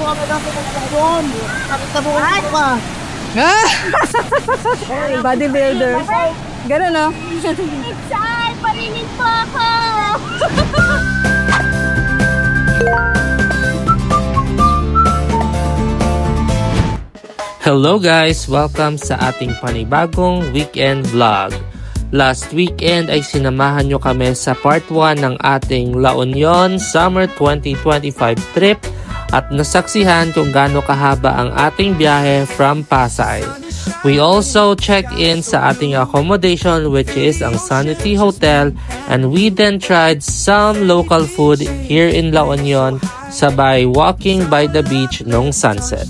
po kami ng pagkakon. Nakita mo ko pa. Bodybuilder. Ganun, no? Saan? Parinig po ako! Hello guys! Welcome sa ating panibagong weekend vlog. Last weekend ay sinamahan nyo kami sa part 1 ng ating La Union Summer 2025 trip at nasaksihan kung gaano kahaba ang ating biyahe from Pasay. We also checked in sa ating accommodation which is ang Sanity Hotel, and we then tried some local food here in La Union sabay walking by the beach nung sunset.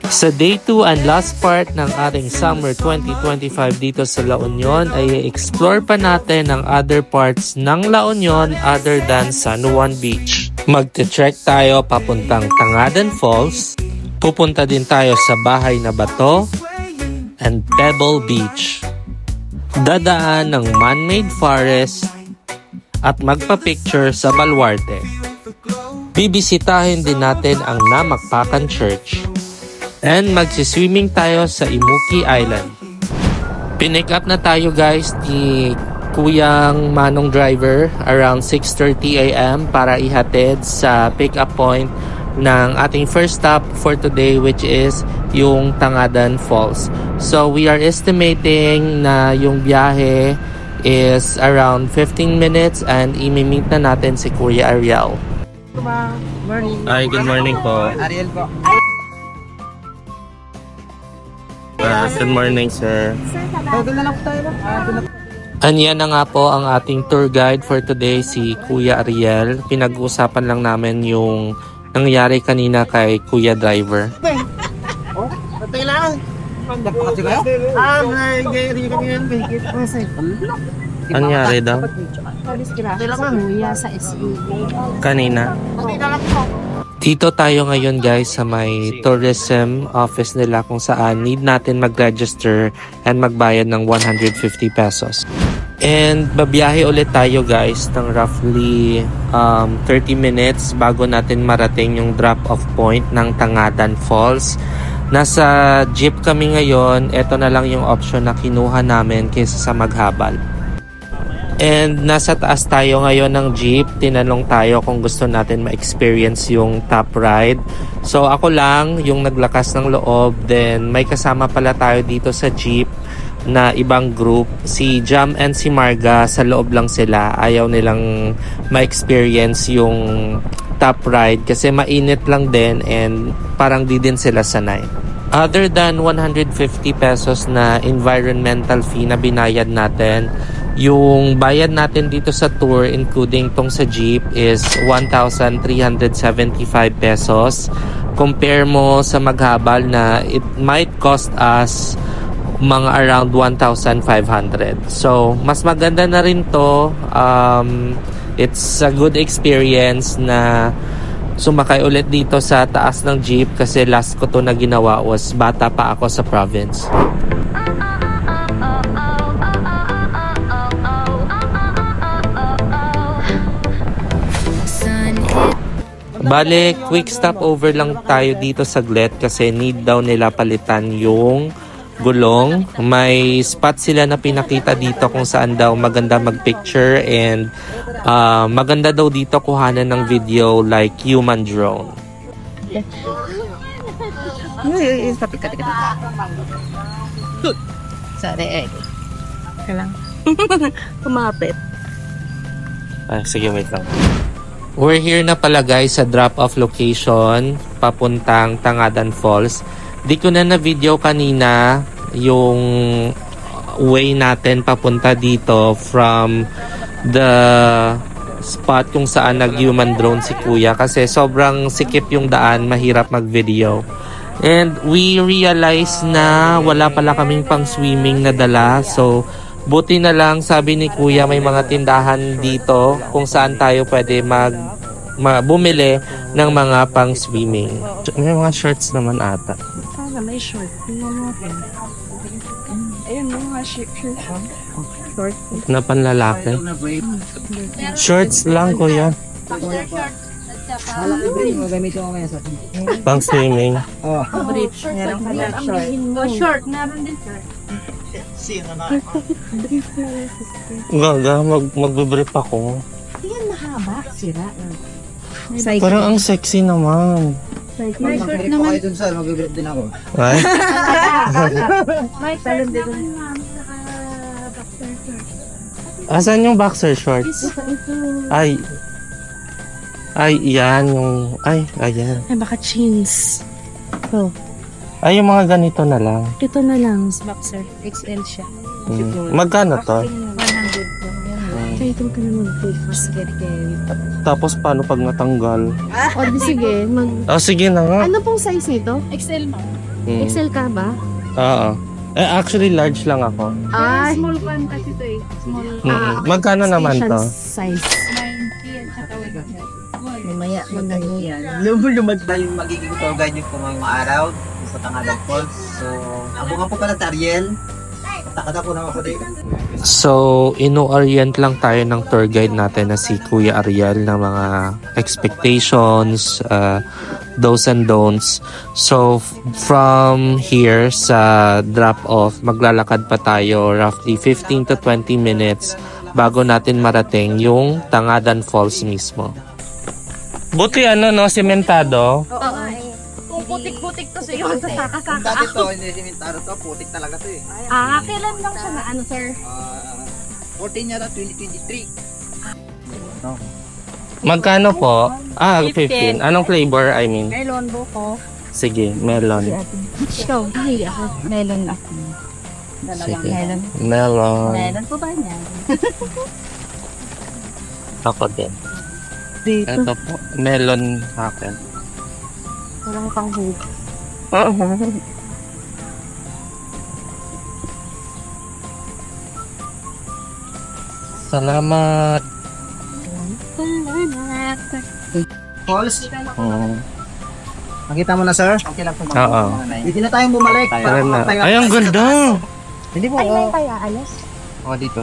Sa day 2 and last part ng ating summer 2025 dito sa La Union ay explore pa natin ang other parts ng La Union other than San Juan Beach. Magte-trek tayo papuntang Tangadan Falls, pupunta din tayo sa Bahay na Bato and Pebble Beach. Dadaan ng man-made forest at magpa-picture sa Baluarte. Bibisitahin din natin ang Namakpakan Church. And magsiswimming tayo sa Imuki Island. Pinick up na tayo guys ni Kuyang Manong driver around 6:30 AM para ihatid sa pick-up point ng ating first stop for today, which is yung Tangadan Falls. So we are estimating na yung biyahe is around 15 minutes and imi-meet na natin si Kuya Ariel. Morning. Ay, good morning po. Ariel po. Good morning, sir. Doon na lang po tayo. Anyan na nga po ang ating tour guide for today, si Kuya Ariel. Pinag-uusapan lang namin yung nangyari kanina kay Kuya Driver. Oh, patay lang. Kasi kayo? May kami yan. Nangyari daw? Kuya sa SU. Kanina. Patay na lang po. Dito tayo ngayon guys sa may tourism office nila kung saan need natin mag-register and magbayad ng 150 pesos. And babiyahe ulit tayo guys ng roughly 30 minutes bago natin marating yung drop-off point ng Tangadan Falls. Nasa jeep kami ngayon, ito na lang yung option na kinuha namin kaysa sa maghabal. And nasa taas tayo ngayon ng jeep. Tinanong tayo kung gusto natin ma-experience yung top ride. So ako lang yung naglakas ng loob. Then may kasama pala tayo dito sa jeep na ibang group. Si Jam and si Marga, sa loob lang sila. Ayaw nilang ma-experience yung top ride kasi mainit lang din and parang di din sila sanay. Other than 150 pesos na environmental fee na binayad natin, yung bayad natin dito sa tour including tong sa jeep is 1,375 pesos. Compare mo sa maghabal na it might cost us mga around 1,500. So, mas maganda na rin to. It's a good experience na sumakay ulit dito sa taas ng jeep kasi last ko to na ginawa was bata pa ako sa province. Bale, quick stopover lang tayo dito saglit kasi need daw nila palitan yung gulong. May spot sila na pinakita dito kung saan daw maganda magpicture and maganda daw dito kuhanan ng video like human drone. Sorry, kailang kumapit. Ay, sige, wait lang. We're here na pala guys sa drop-off location papuntang Tangadan Falls. Di ko na na-video kanina yung way natin papunta dito from the spot kung saan nag-human drone si Kuya kasi sobrang sikip yung daan, mahirap mag-video. And we realized na wala pala kaming pang swimming na dala, so buti na lang sabi ni Kuya may mga tindahan dito kung saan tayo pwede bumili ng mga pang swimming. May mga shorts naman ata. Sana may short. Ayun mga short. Na panlalaki. Shorts lang Kuya. Hala, every gamitin ko ngayon sa Pang swimming. Oh. Brief. Meron ka na short. Short, meron din sir. Gaga, magbe-brief ako. Yan mahaba. Sira. Parang ang sexy naman. May short Mag-grip naman. kayo dun sir, mag-grip din ako. Ay? May short naman. Asan yung boxer shorts? Ay. Ay, yan yung... Ay, ayan. Ay, baka jeans. Oh, Ay, yung mga ganito na lang. ito na lang. Boxer. XL siya. Magkano to? 100 po. Kaya ito ka naman. Tapos paano pag natanggal? O, di sige. Sige na nga. Ano pong size nito? XL ba? Mm. XL ka ba? Oo. Actually, large lang ako. Ay. Small pan kasi ito eh. Small. Magkano naman to? Size. 90 at saka Mamaya, maganda yan. Lumad na yung magiging tour guide yung mga araw sa Tangalan Falls. So, abungan po pala sa Ariel. Takada po naman po dito. So, ino-orient lang tayo ng tour guide natin na si Kuya Ariel ng mga expectations, do's and don'ts. So, from here sa drop-off, maglalakad pa tayo roughly 15 to 20 minutes bago natin marating yung Tangadan Falls mismo. Buti no, sementado. Oo. Putik-putik to sa'yo sa saka-saka. Dati to, hindi simentado to, putik talaga to eh. Kailan lang siya na ano, sir? 14 yata, 2023. Magkano po? 15. Anong flavor, I mean? melon buko. Sige, melon. Ikaw, hindi ako. Melon ako. Sige. Melon. Melon. Melon po ba niyan? Ako din. Dito. Ito po, melon akin. Walang pang hood. Salamat. Falls, Oo. nakita mo na sir? Okay lang po. Oo. Hindi na tayong bumalik. Tara na. makapagpahinga Ay, ang tayo. ganda. Hindi po. Ay, may kaya alas? Dito.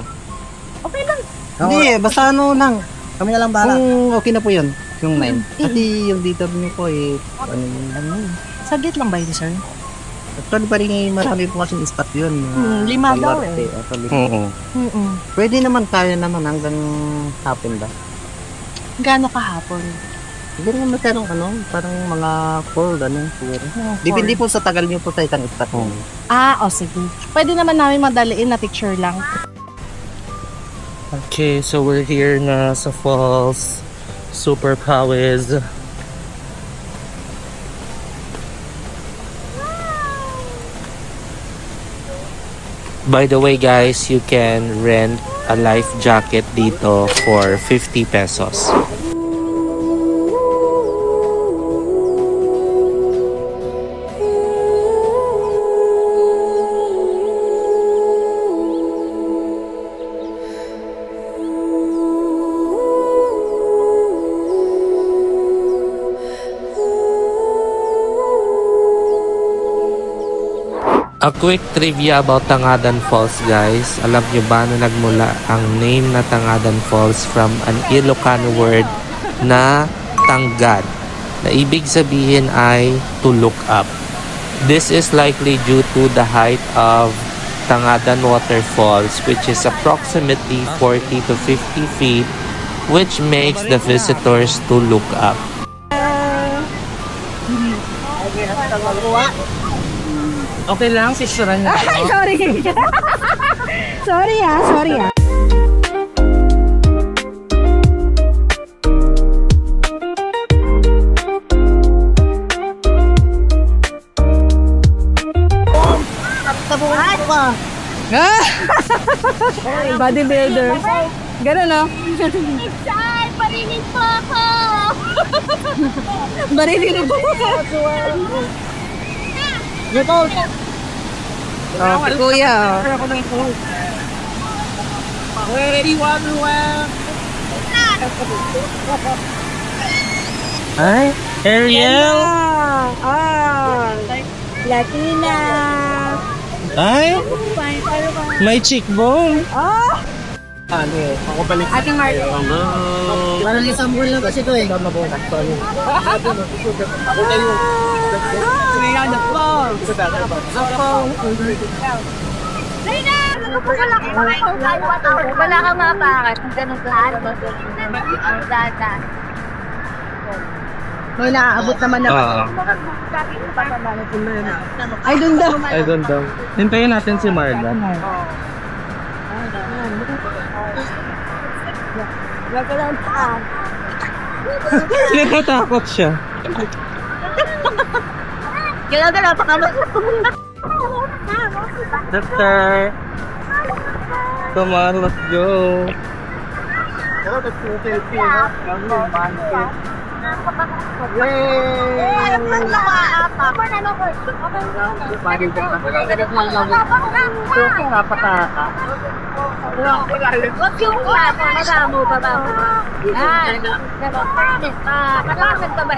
Okay lang. Hindi, basta ano lang. Kami na lang bahala. Okay na po yun. Yung 9. Kasi yung dito niyo po eh. Saglit lang ba ito, sir? Actually pa rin marami po kasing spot yun. 5 daw eh. Oo. Pwede naman kaya naman hanggang hapon ba? Gaano kahapon? Hindi naman magkarong parang mga 4 ano. Siguro. Depende po sa tagal niyo po sa isang spot. Sige. Pwede naman namin madaliin na picture lang. Okay, so we're here na sa falls. Super pawis. By the way guys, you can rent a life jacket dito for 50 pesos. A quick trivia about Tangadan Falls guys. Alam nyo ba na nagmula ang name na Tangadan Falls from an Ilocano word na tanggad, na ibig sabihin ay to look up. This is likely due to the height of Tangadan Waterfalls, which is approximately 40 to 50 feet, which makes the visitors to look up. Okay lang, picturean niyo. Ay, sorry. sorry. Bodybuilder. Ganun no? Sir, parinig po ako. Barinig po. Kuya. Ay, Ariel! Latina. Ay, may cheekbone. Ako balik. Ate Martin. Parang isang buwan lang kasi ito eh. Ako na yung... Wala kang mapakas. Ganun ka. Ang dada. May naaabot naman na. Ay, doon daw. Ay, doon daw. Hintayin natin si Marla. Natatakot siya. Gala-gala pa kami. Sister! Come on, let's go! Wag yung madamo pa ba? Yan. Nakakamit ka ba?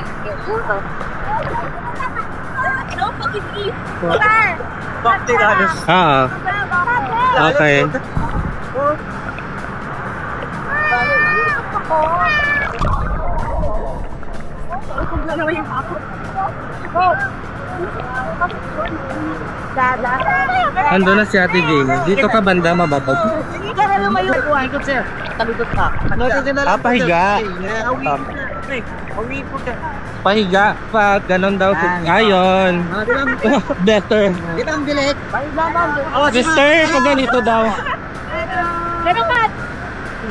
Ah, okay. Ando na si Ate Jane. Dito ka banda, mababag. Pahiga. Pahiga. Pa, ganon daw. Ayon. Better. Dito ang bilik. Sister, pag ganito daw. Ganun ka.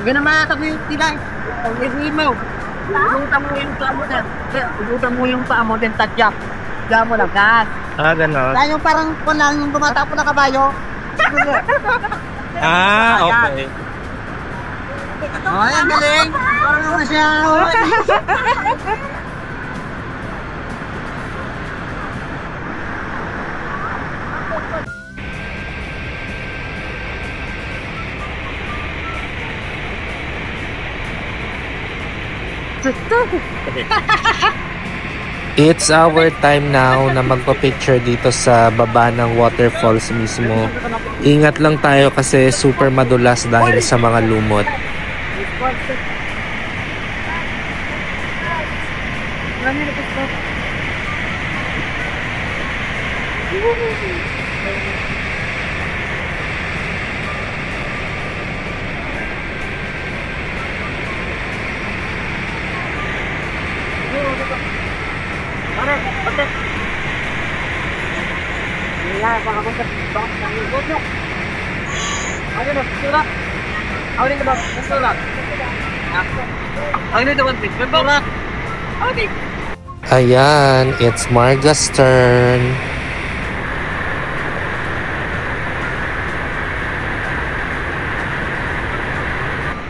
Ganun makakab yung tilay. Pag-ibig mo. Ibutan mo yung paa mo na. Ibutan mo yung paa mo din tadyak. Diyan mo lang gas. Ah, ganon. Kaya yung parang kunang yung tumatapo na kabayo. Ah, okay. Ay, ang galing. Parang naman siya. It's our time now na magpa-picture dito sa baba ng waterfalls mismo. Ingat lang tayo kasi super madulas dahil sa mga lumot. Ayan, it's Marga's turn.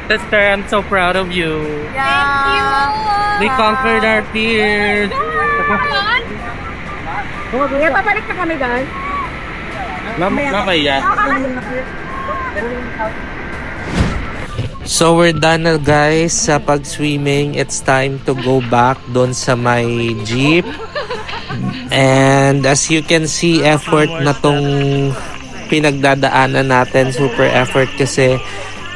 Sister, I'm so proud of you. Thank you. We conquered our fears. Kaya papalik na kami doon. Mamaya. So we're done na guys sa pag-swimming. It's time to go back doon sa may jeep. And as you can see, effort na tong pinagdadaanan natin. Super effort kasi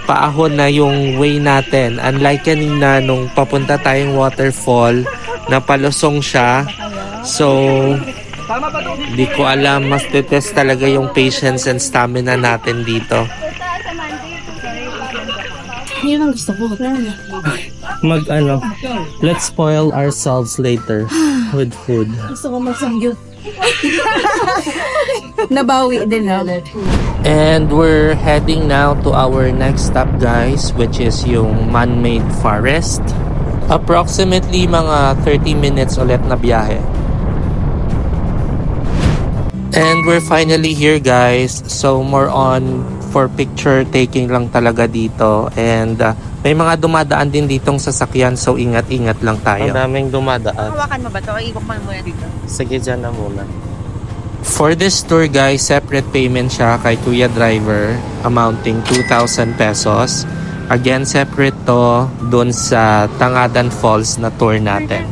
paahon na yung way natin. Unlike kanina nung papunta tayong waterfall, napalusong siya. So di ko alam, mas test talaga yung patience and stamina natin dito. Yun ang gusto ko. Let's spoil ourselves later with food. Gusto ko magsangyot. Nabawi din ha. And we're heading now to our next stop guys, which is yung man-made forest. Approximately mga 30 minutes ulit na biyahe. And we're finally here guys. So more on for picture taking lang talaga dito. And may mga dumadaan din ditong sasakyan. So ingat-ingat lang tayo. Ang daming dumadaan. Hawakan mo ba ito? Ikot mo muna dito. Sige, dyan na muna. For this tour guys, separate payment siya kay Kuya Driver amounting 2,000 pesos. Again, separate to dun sa Tangadan Falls na tour natin.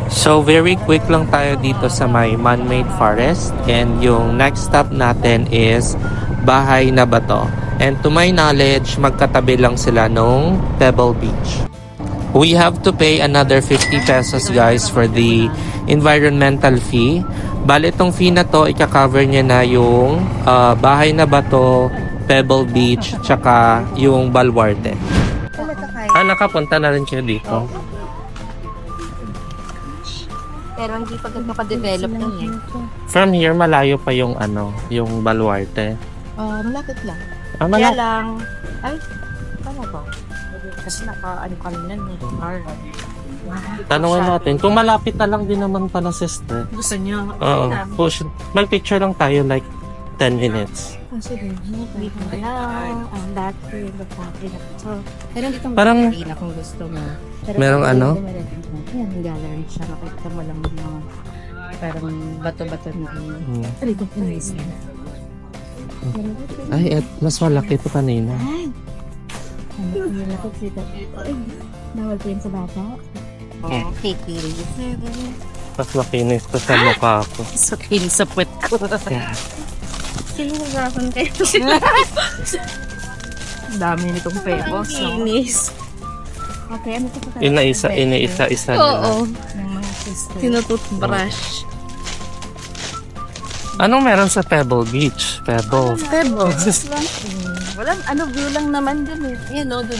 So very quick lang tayo dito sa may man-made forest. And yung next stop natin is Bahay na Bato. And to my knowledge, magkatabi lang sila nung Pebble Beach. We have to pay another 50 pesos guys for the environmental fee. Bale, itong fee na to, ika-cover niya na yung Bahay na Bato, Pebble Beach, tsaka yung Baluarte. Nakapunta na rin kayo dito. Pero hindi pa mapadevelop na eh. From here, malayo pa yung yung Baluarte. Malapit lang. Kaya Malapit. lang, ay, paano ba? Kasi naka-ano kami na Tanungin natin. Kung malapit na lang din naman pala, sister. Gusto niyo? Oo. Push. Mag-picture lang tayo like 10 minutes. Sige. Ang dati, Pero dito Parang- na kung gusto mo. Pero Merong pag ano? Yan, gallery siya. Makikita mo lang yung parang bato-bato na Rito ko na isa. Ay, mas malaki ito kanina. Bawal po yun sa bata. Take it. Mas makinis ko sa mukha ko. Sa sa puwet ko. Yeah. Sino nagkakon kayo? Dami nitong pebbles. Kinis. Okay, ano ito? Ina-isa nila. Oo. Ng mga sister. Tinutoothbrush. Anong meron sa Pebble Beach? Pebbles. Pebbles. Walang view lang naman dun eh. Yan o, dun.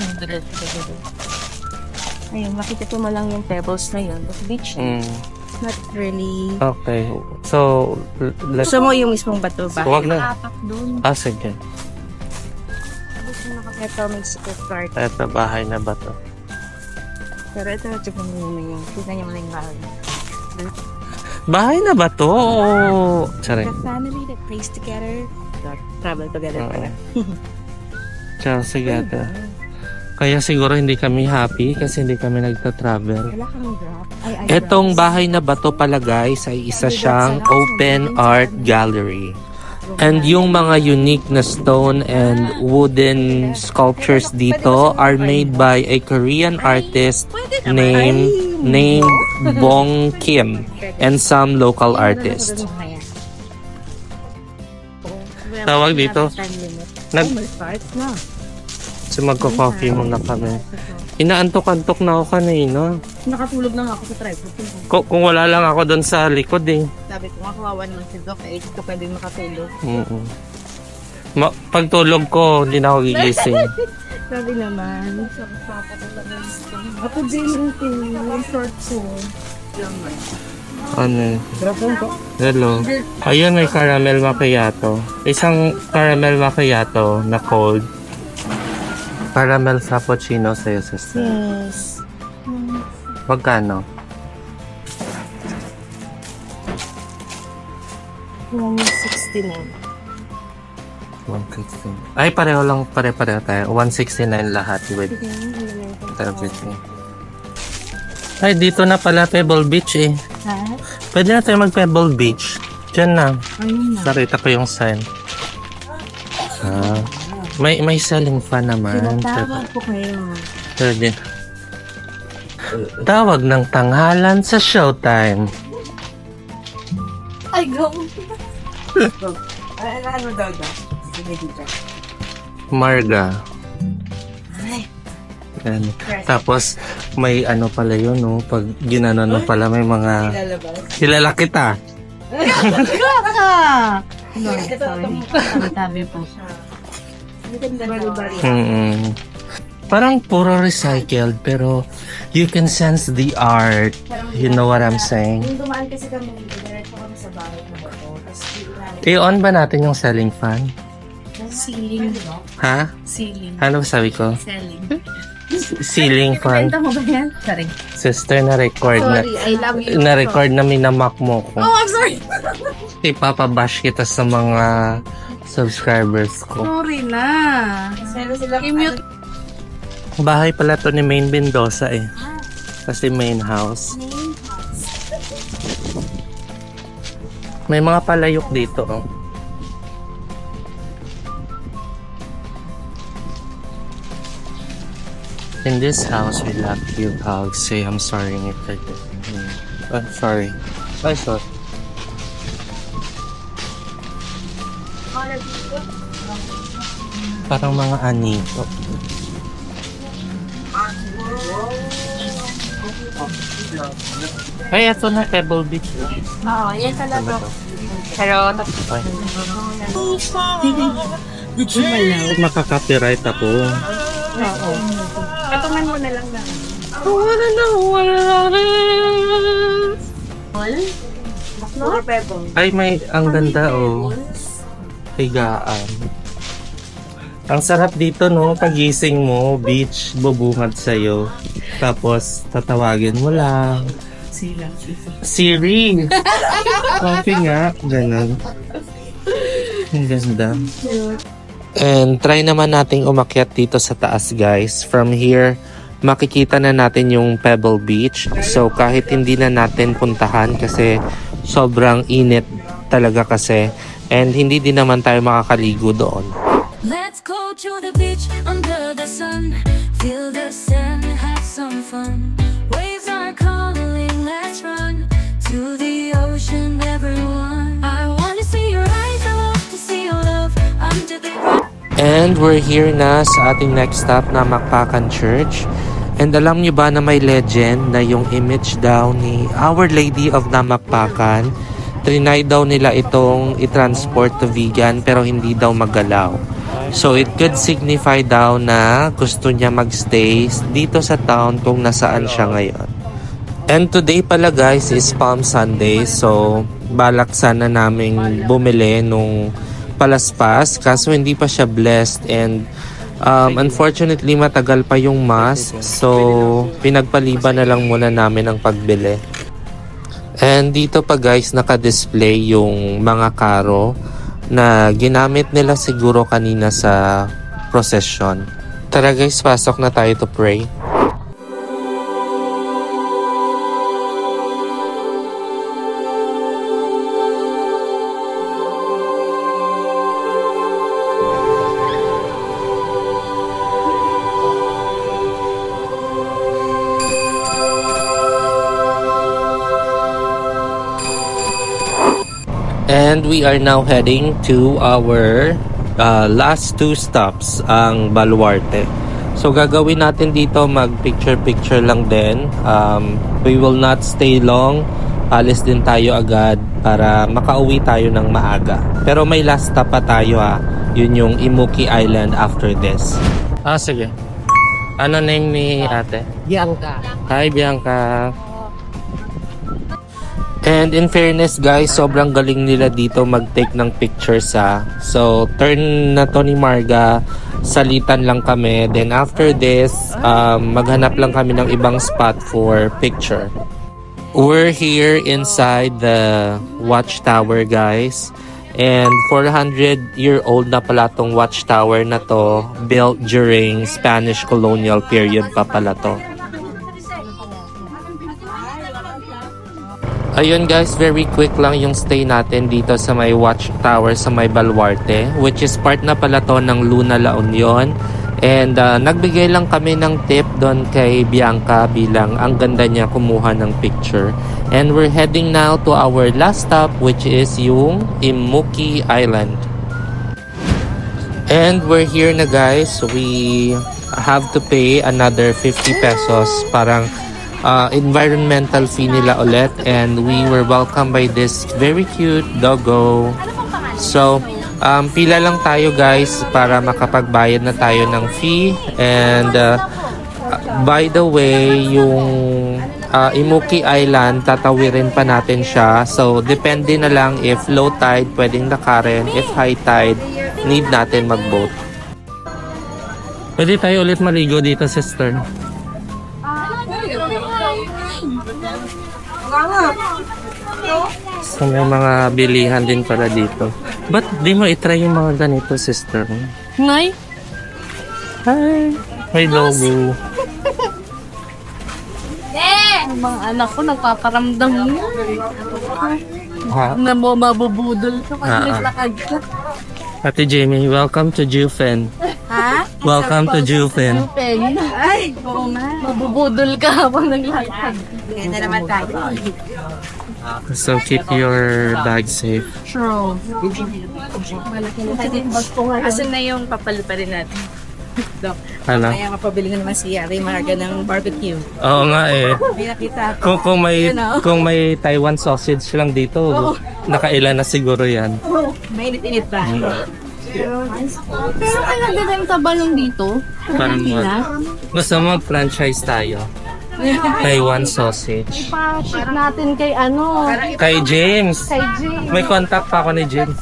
Ayun, makikita mo lang yung pebbles na yun. Tapos beach na. Not really. Okay. So, let's... Gusto mo yung mismong bato ba? Huwag na. Apak dun. Sige. Ito, may secret card. Ito, bahay na ba to? Pero ito, tignan mo yung tignan niyo mo na yung bahay. Bahay na ba to? Sorry. The family that prays together, travel together pala. Sige. Kaya siguro hindi kami happy kasi hindi kami nagta-travel. Wala kang drop. Etong bahay na bato pala guys ay isa siyang open art gallery. And yung mga unique na stone and wooden sculptures dito are made by a Korean artist named Bong Kim and some local artists. Tawag dito. So magko-coffee muna kami. Inaantok-antok na ako kanina. Nakatulog lang ako sa tripod. Kung wala lang ako doon sa likod eh. Sabi ko nga kawawa naman si Doc, eh, dito pwede makatulog. Pagtulog ko, hindi na ako gigising. Sabi naman, ako din yung short suit. Ano? Hello. Ayun, may caramel macchiato. Isang caramel macchiato na cold. Caramel frappuccino sa'yo, sister. Yes. Magkano? 169. 169. Ay, pareho lang. Pare-pareho tayo. 169 lahat with everything. Ay, dito na pala Pebble Beach eh. Ha? Pwede na tayo mag-Pebble Beach. Diyan na. Ayun na. Sarita ko yung sign. May selling fan naman. Tinatawag ko kayo. Pwede. Tawag ng tanghalan sa showtime. Ay, go! Ano daw daw? Sige dito. Marga. Yan. Tapos, may ano pala yun, no? Pag ginanon mo pala, may mga... Kilala kita. Tabi po. Parang puro recycled, pero you can sense the art. You know what I'm saying? Yung dumaan kasi kami, diretso kami sa bahay na bato. Tapos, I-on ba natin yung selling fan? ceiling. Ha? Ceiling. Ano sabi ko? Selling. Ceiling fan. Benta mo ba yan? Sorry. Sister, na-record na. Sorry, I love you. Na-record na minamak mo ko. Oh, I'm sorry. Ipapabash kita sa mga subscribers ko. Sorry na. I-mute. Bahay pala to ni Main Mendoza eh. Kasi main house. May mga palayok dito oh. In this house, we love you hugs. Say I'm sorry if I did. I'm sorry. I'm sorry. Parang mga anito. Ay, ito na Pebble Beach. Oo, yan talaga. Pero, Ay. Makaka-copyright ako. oo. Patungan mo na lang na. Ay, ang ganda oh. Higaan. Ang sarap dito no, pagising mo, beach, bubungad sa'yo. Tapos, tatawagin mo lang. Siri! Coffee nga, ganun. Ang ganda. And try naman nating umakyat dito sa taas guys. From here, makikita na natin yung Pebble Beach. So kahit hindi na natin puntahan kasi sobrang init talaga kasi. And hindi din naman tayo makakaligo doon. Let's go to the beach under the sun. Feel the sand, have some fun. Waves are calling, let's run to the ocean, everyone. I wanna see your eyes, I love to see your love under the And we're here na sa ating next stop na Macpacan Church. And alam nyo ba na may legend na yung image daw ni Our Lady of Namacpacan, trinay daw nila itong i-transport to vegan pero hindi daw magalaw. So it could signify daw na gusto niya magstay dito sa town kung nasaan siya ngayon. And today pala guys is Palm Sunday, so balak sana naming bumili nung palaspas kaso hindi pa siya blessed and unfortunately matagal pa yung mass, so pinagpaliban na lang muna namin ang pagbili. And dito pa guys naka-display yung mga karo na ginamit nila siguro kanina sa procession. Tara guys, pasok na tayo to pray. And we are now heading to our last two stops, ang Baluarte. So gagawin natin dito mag-picture-picture lang din. We will not stay long. Alis din tayo agad para makauwi tayo ng maaga. Pero may last stop pa tayo ha. Yun yung Imuki Island after this. Sige. Ano name ni ate? Bianca. Hi Bianca. And in fairness guys, sobrang galing nila dito mag-take ng pictures ha. So turn na to ni Marga, salitan lang kami. Then after this, maghanap lang kami ng ibang spot for picture. We're here inside the watchtower guys. And 400-year-old na pala tong watchtower na to, built during Spanish colonial period pa pala to. Ayun guys, very quick lang yung stay natin dito sa may watchtower sa may Baluarte, which is part na pala to ng Luna La Union. And nagbigay lang kami ng tip doon kay Bianca bilang ang ganda niya kumuha ng picture. And we're heading now to our last stop, which is yung Imuki Island. And we're here na guys. We have to pay another 50 pesos, parang environmental fee nila ulit, and we were welcomed by this very cute doggo. So pila lang tayo guys para makapagbayad na tayo ng fee. And by the way, yung Imuki Island, tatawirin pa natin siya. So depende na lang, if low tide pwedeng lakarin, if high tide need natin mag-boat. Pwede tayo ulit maligo dito sister. So may mga bilihan din pala dito. Ba't di mo itry yung mga ganito, sister? Ngay? Hi! May logo. Ang mga anak ko nagpaparamdam mo. Ha? Na mo mabubudol ka kasi naglakad ka. Ate Jamie, welcome to Jufen. Ha? Welcome to Jufen. Pen. Ay, oo nga. Mabubudol ka habang naglakad. Ganda naman tayo. So keep your bag safe. True. Asan na yung papalupa rin natin? Ano? Kaya mapabili nga naman si Yari Marga ng barbecue. Oo nga eh. May nakita ako. Kung may Taiwan sausage lang dito, nakailan na siguro yan. Mainit-init ba? Pero kaya nagdala yung tabalong dito? Parang gusto mo franchise tayo? Taiwan sausage. Pa-ship natin kay ano? Kay James. Kay Jay. May contact pa ako ni James.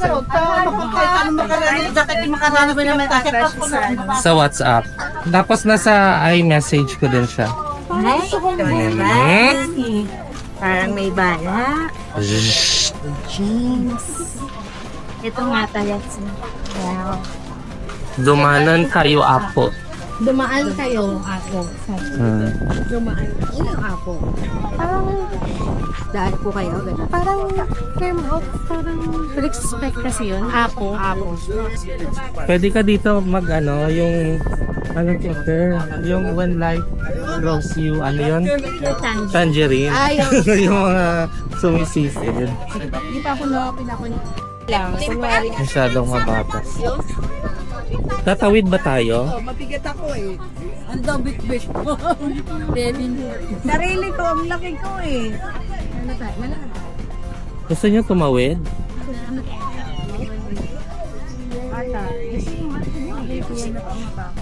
Sa WhatsApp. Tapos nasa iMessage ko din siya. Ay, parang may bala. James. Ito nga tayo. Wow. Dumanan kayo, Apo. Dumaan kayo, ako. Dumaan. Ilang ako? Parang, daan po kayo. Parang, firm out. Parang, expect kasi yun. Ako. Pwede ka dito yung yung when life grows you, ano yun? Tangerine. Yung mga sumisisid. Hindi pa ako Lang, kunwari. Masyadong mabatas. Tatawid ba tayo? Mabigat ako eh. Ang dabit-bit ko. Sarili ko, ang laki ko eh. Gusto niyo tumawid?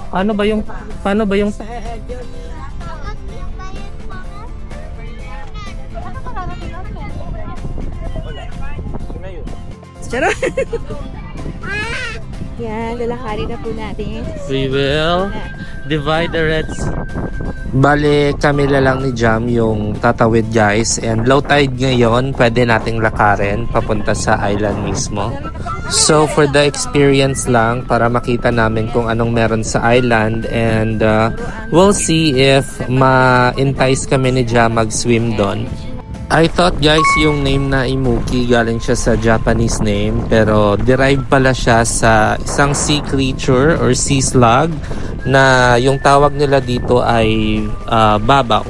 Paano ba yung Charot! Yan, lalakari na po natin. we will divide the Red Sea. Bale, kami lang ni Jam yung tatawid guys, and low tide ngayon, pwede nating lakarin papunta sa island mismo. So for the experience lang, para makita namin kung anong meron sa island, and we'll see if ma-entice kami ni Jam mag-swim doon. I thought guys yung name na Imuki galing siya sa Japanese name, pero derived pala siya sa isang sea creature or sea slug na yung tawag nila dito ay babaw.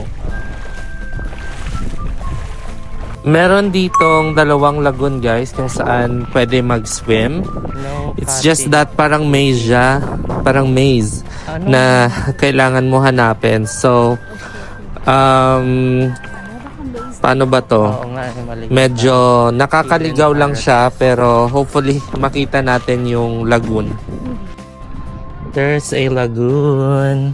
Meron ditong dalawang lagoon guys kung saan pwede mag-swim. It's just that parang maze siya, parang maze na kailangan mo hanapin. So paano ba to? Medyo nakakaligaw lang siya, pero hopefully makita natin yung lagoon. There's a lagoon.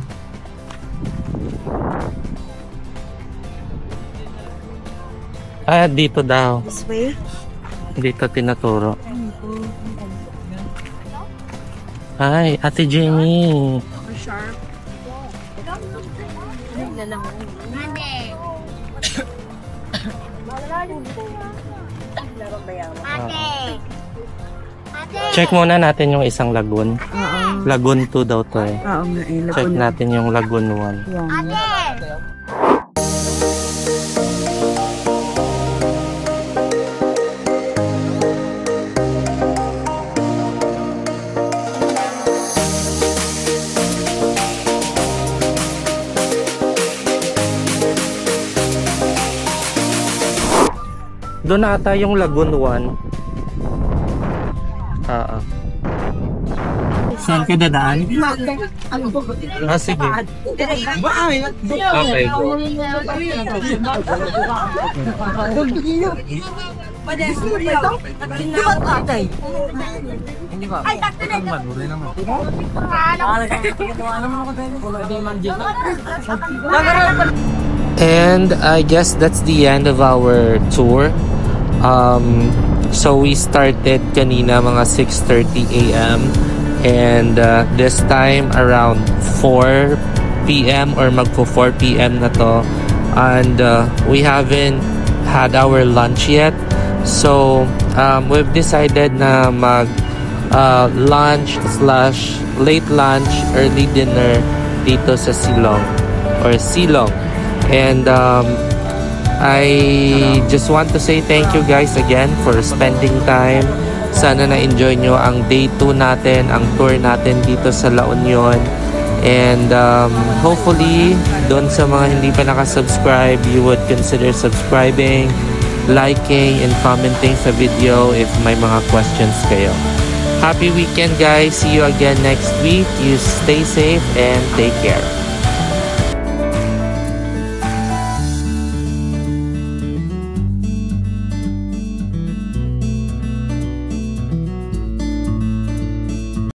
Dito daw. This way? Dito tinaturo. Hi, Ate Jamie. Sharp. Check muna natin yung isang lagoon. Lagoon 2 daw to eh. Oo nga eh. Check natin yung lagoon 1. Doon ata yung lagoon 1. Saan ka dadaan? Sige. Okay, go. And I guess that's the end of our tour. So we started kanina mga 6:30 AM, and this time around 4 PM or magpo 4 PM na to, and we haven't had our lunch yet. So we've decided na mag lunch / late lunch, early dinner dito sa Silong or Silong. And I just want to say thank you guys again for spending time. Sana na-enjoy nyo ang day 2 natin, ang tour natin dito sa La Union. And hopefully, doon sa mga hindi pa nakasubscribe, you would consider subscribing liking, and commenting sa video if may mga questions kayo. Happy weekend guys! See you again next week. You stay safe and take care.